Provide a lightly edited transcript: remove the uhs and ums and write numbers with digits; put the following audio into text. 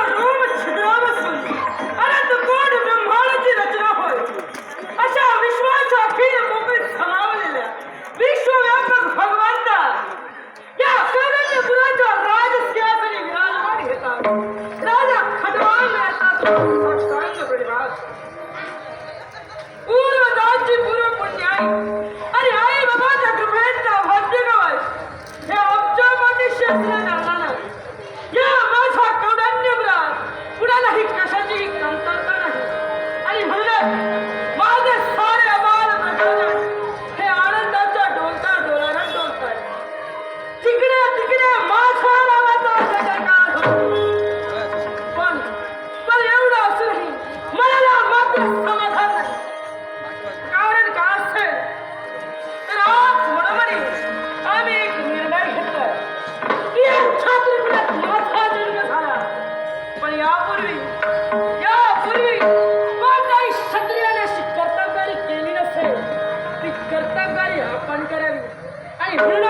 Rome छिद्रापासून अनंत coat ब्रह्मांडाची रचना होय. अशा विश्वाच्या अखिल मोकळीत समावलेल्या विश्वव्यापक भगवंता या सगळ्या पुराच्या राजसिंहासनी विराजमान घेतात. राजा खटवाल येतात साष्टांग प्रणिपात. पूर्वजांची पूर्व पुण्याई आणि आई बाबाच्या कृपेचा भाग्य गवाय हे आमच्या पाठी क्षेत्र जाणार. या माझा कौंडण्यमुला कुणालाही कशाचीही कमतरता नाही. आणि म्हणून माझे सारे अबाल प्रकरण हे आनंदाच्या डोलता डोलानं डोलतात. तिकडे तिकडे माझा नावाचा जयकार होतो. पण एवढं असूनही मला मात्र समाधान नाही. कारण का असेल तर आज मनोमनी आम्ही एक निर्णय घेतला की या छात्रपीठात माझा जन्म झाला. पण यापूर्वी कोणत्याही क्षत्रियाने अशी कर्तबगारी केली नसेल. ती कर्तबगारी आपण करावी. आणि म्हणून